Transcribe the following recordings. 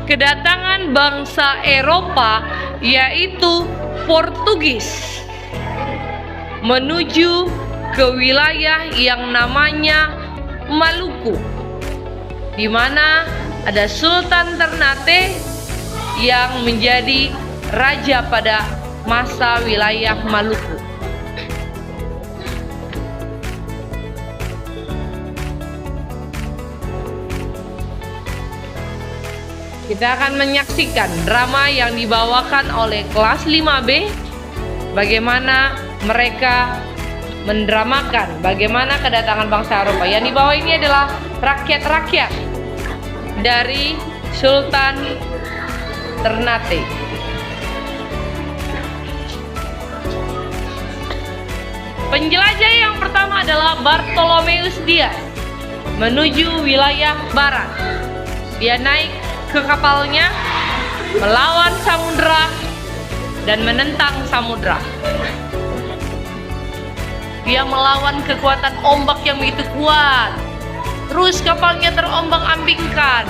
kedatangan bangsa Eropa yaitu Portugis menuju ke wilayah yang namanya Maluku, di mana ada Sultan Ternate yang menjadi raja pada masa wilayah Maluku. Kita akan menyaksikan drama yang dibawakan oleh kelas 5B, bagaimana mereka mendramakan bagaimana kedatangan bangsa Eropa. Yang dibawa ini adalah rakyat-rakyat dari Sultan Ternate. Penjelajah yang pertama adalah Bartolomeus Dias menuju wilayah barat. Dia naik ke kapalnya, melawan samudra dan menentang samudra. Dia melawan kekuatan ombak yang begitu kuat. Terus kapalnya terombang-ambingkan.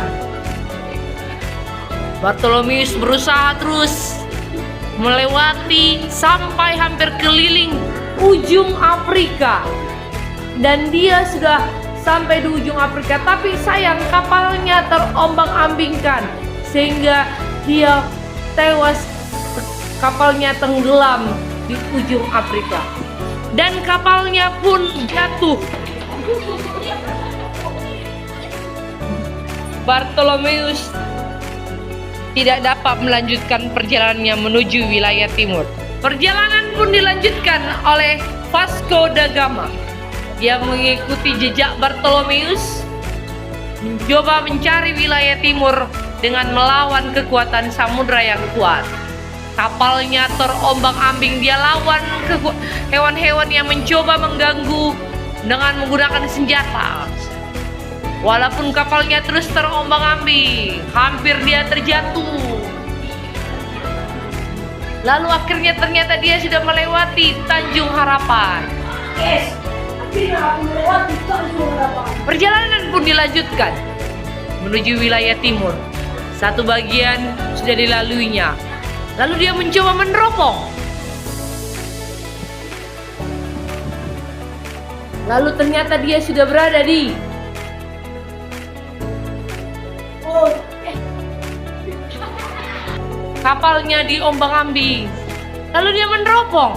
Bartolomeus berusaha terus melewati sampai hampir keliling ujung Afrika. Dan dia sudah sampai di ujung Afrika, tapi sayang kapalnya terombang-ambingkan sehingga dia tewas, kapalnya tenggelam di ujung Afrika dan kapalnya pun jatuh. Bartolomeus tidak dapat melanjutkan perjalanannya menuju wilayah timur. Perjalanan pun dilanjutkan oleh Vasco da Gama. Dia mengikuti jejak Bartolomeus, mencoba mencari wilayah timur dengan melawan kekuatan samudra yang kuat. Kapalnya terombang-ambing, dia lawan hewan-hewan yang mencoba mengganggu dengan menggunakan senjata. Walaupun kapalnya terus terombang-ambing, hampir dia terjatuh. Lalu akhirnya ternyata dia sudah melewati Tanjung Harapan. Perjalanan pun dilanjutkan menuju wilayah timur. Satu bagian sudah dilaluinya. Lalu dia mencoba meneropong. Lalu ternyata dia sudah berada di kapalnya diombang-ambing. Lalu dia meneropong.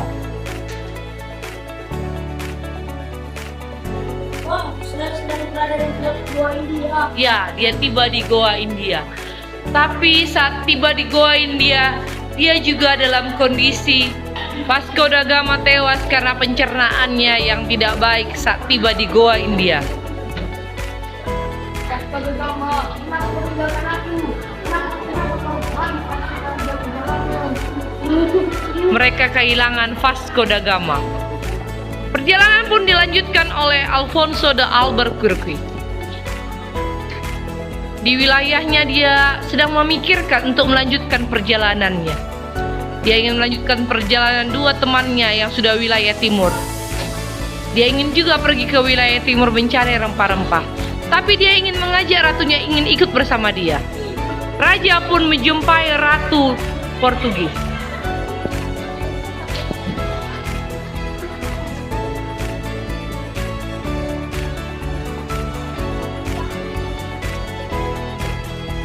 Sedang berada di Goa India. Ya, dia tiba di Goa India. Tapi saat tiba di Goa India, dia juga dalam kondisi Vasco da Gama tewas karena pencernaannya yang tidak baik saat tiba di Goa India. Vasco da Gama, kenapa kau tinggalkan aku? Kenapa kau Mereka kehilangan Vasco da Gama. Perjalanan pun dilanjutkan oleh Alfonso de Albuquerque. Di wilayahnya dia sedang memikirkan untuk melanjutkan perjalanannya. Dia ingin melanjutkan perjalanan dua temannya yang sudah wilayah timur. Dia ingin juga pergi ke wilayah timur mencari rempah-rempah. Tapi dia ingin mengajak ratunya ingin ikut bersama dia. Raja pun menjumpai ratu Portugis.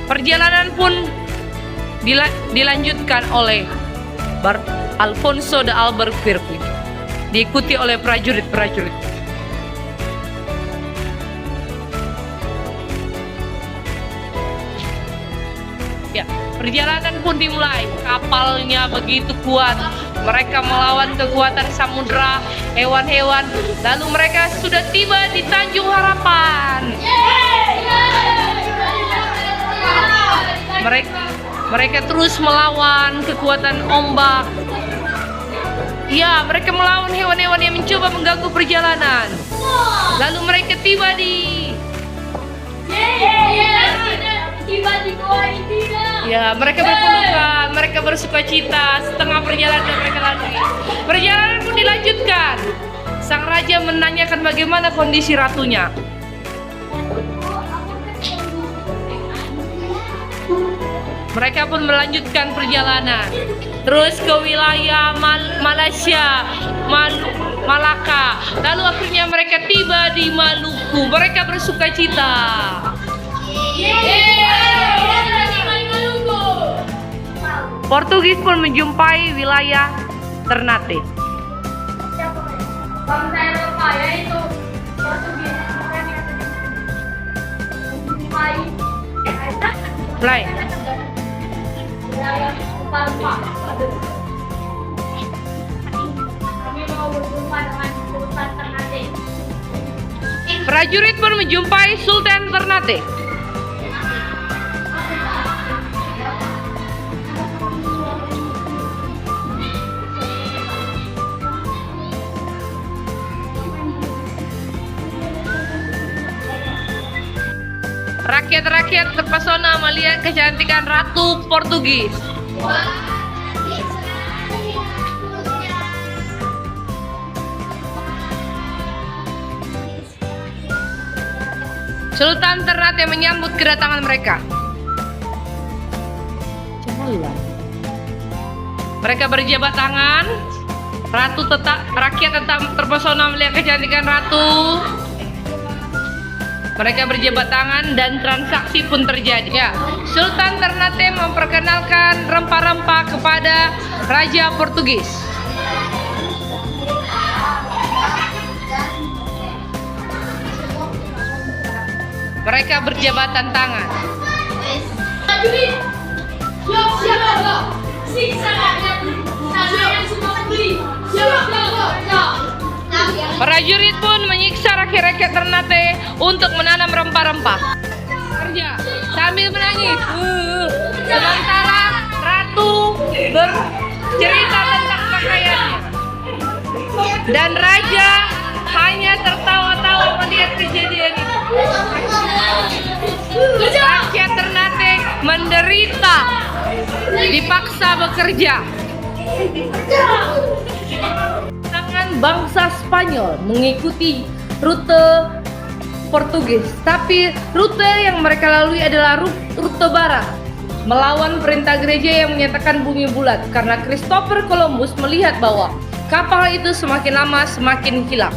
Perjalanan pun dilanjutkan oleh Alfonso de Albuquerque, diikuti oleh prajurit-prajurit. Ya, perjalanan pun dimulai. Kapalnya begitu kuat. Mereka melawan kekuatan samudra, hewan-hewan. Lalu mereka sudah tiba di Tanjung Harapan. Mereka terus melawan kekuatan ombak. Ya, mereka melawan hewan-hewan yang mencoba mengganggu perjalanan. Lalu mereka tiba di Goa India. Ya, mereka berpelukan, mereka bersukacita setengah perjalanan mereka lalui. Perjalanan pun dilanjutkan. Sang raja menanyakan bagaimana kondisi ratunya. Mereka pun melanjutkan perjalanan. Terus ke wilayah Malaysia, Malaka. Lalu akhirnya mereka tiba di Maluku. Mereka bersuka cita. Portugis pun menjumpai wilayah Ternate. Bangsa Eropa yaitu Portugis. Mulai. Wilayah Palma. Kami mau berjumpa dengan Sultan Ternate. Prajurit pun menjumpai Sultan Ternate. Rakyat-rakyat terpesona melihat kecantikan Ratu Portugis. Sultan Ternate menyambut kedatangan mereka. Mereka berjabat tangan. Rakyat tetap terpesona melihat kecantikan ratu. Mereka berjabat tangan dan transaksi pun terjadi. Ya, Sultan Ternate memperkenalkan rempah-rempah kepada Raja Portugis. Mereka berjabatan tangan. Prajurit pun menyiksa rakyat-rakyat Ternate untuk menanam rempah-rempah. Kerja sambil menangis. Sementara ratu bercerita tentang pakaiannya. Dan raja hanya tertawa-tawa melihat kejadian itu. Rakyat Ternate menderita, dipaksa bekerja. Bangsa Spanyol mengikuti rute Portugis, tapi rute yang mereka lalui adalah rute barat, melawan perintah gereja yang menyatakan bumi bulat, karena Christopher Columbus melihat bahwa kapal itu semakin lama semakin hilang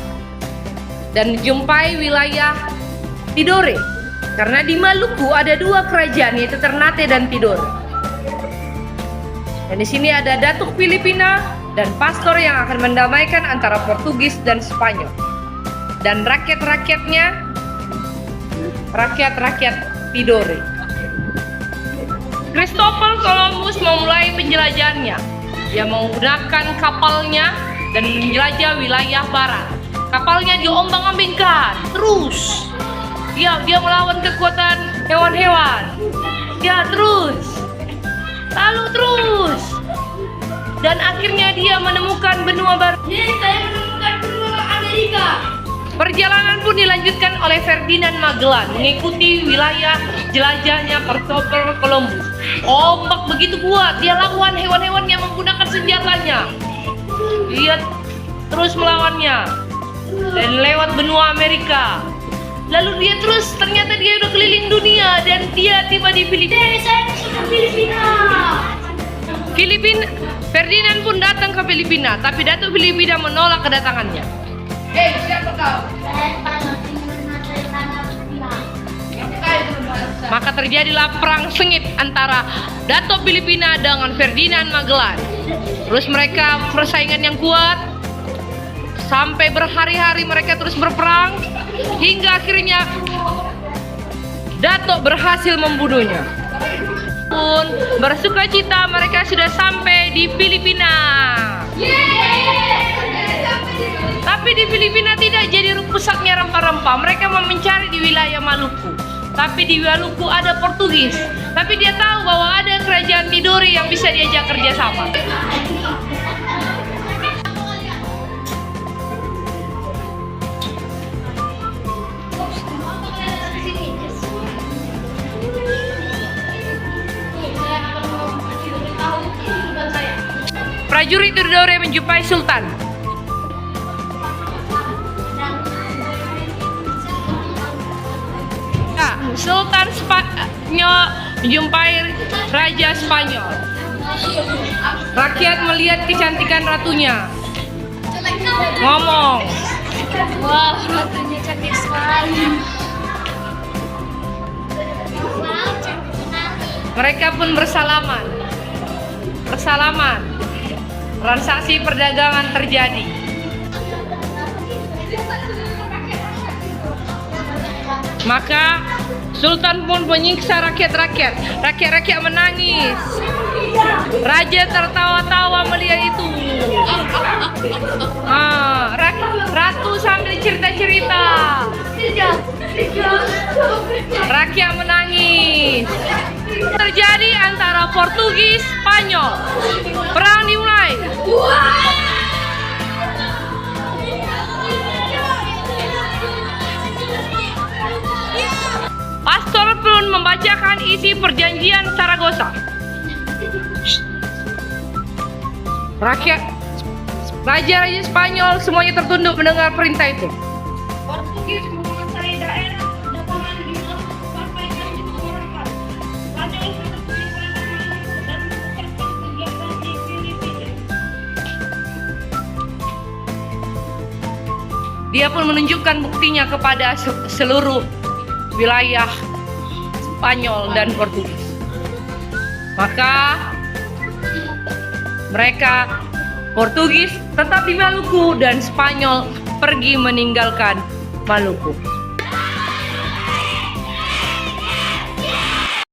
dan menjumpai wilayah Tidore, karena di Maluku ada dua kerajaan, yaitu Ternate dan Tidore. Dan di sini ada Datuk Filipina dan pastor yang akan mendamaikan antara Portugis dan Spanyol. Dan rakyat-rakyatnya, rakyat-rakyat Tidore. Christopher Columbus memulai penjelajahannya. Dia menggunakan kapalnya dan menjelajah wilayah barat. Kapalnya diombang-ambingkan terus. Dia melawan kekuatan hewan-hewan. Terus. Dan akhirnya dia menemukan benua baru. Saya menemukan benua Amerika. Perjalanan pun dilanjutkan oleh Ferdinand Magellan mengikuti wilayah jelajahnya Christopher Columbus. Ombak begitu kuat, dia lawan hewan-hewan yang menggunakan senjatanya. Dia terus melawannya dan lewat benua Amerika. Lalu dia ternyata dia udah keliling dunia dan dia tiba di Filipina. Saya ke Filipina. Ferdinand pun datang ke Filipina, tapi Datuk Filipina menolak kedatangannya. Siapa kau? Maka terjadilah perang sengit antara Datuk Filipina dengan Ferdinand Magellan. Terus mereka persaingan yang kuat. Sampai berhari-hari mereka terus berperang, hingga akhirnya Datuk berhasil membunuhnya. Pun bersuka cita mereka sudah sampai di Filipina. Tapi di Filipina tidak jadi pusatnya rempah-rempah. Mereka mau mencari di wilayah Maluku. Tapi di Maluku ada Portugis. Tapi dia tahu bahwa ada kerajaan Tidore yang bisa diajak kerjasama. Prajurit Tidore menjumpai Sultan. Sultan Spanyol menjumpai Raja Spanyol. Rakyat melihat kecantikan ratunya, ngomong, Wah, ratunya cantik sekali. Wow, cantik sekali. mereka pun bersalaman. Transaksi perdagangan terjadi. Maka Sultan pun menyiksa rakyat-rakyat. Rakyat-rakyat menangis. Raja tertawa-tawa melihat itu. Ratu sambil cerita-cerita. Rakyat menangis. Terjadi antara Portugis, Spanyol. Perang dimulai. Pastor pun membacakan isi perjanjian Saragossa. Raja-raja Spanyol semuanya tertunduk mendengar perintah itu. Portugis menguasai daerah perdagangan di laut sampai ke Timur Amerika. Spanyol menemukan dan menguasai kegiatan di Filipina. Dia pun menunjukkan buktinya kepada seluruh wilayah Spanyol dan Portugis. Maka mereka Portugis tetap di Maluku dan Spanyol pergi meninggalkan Maluku.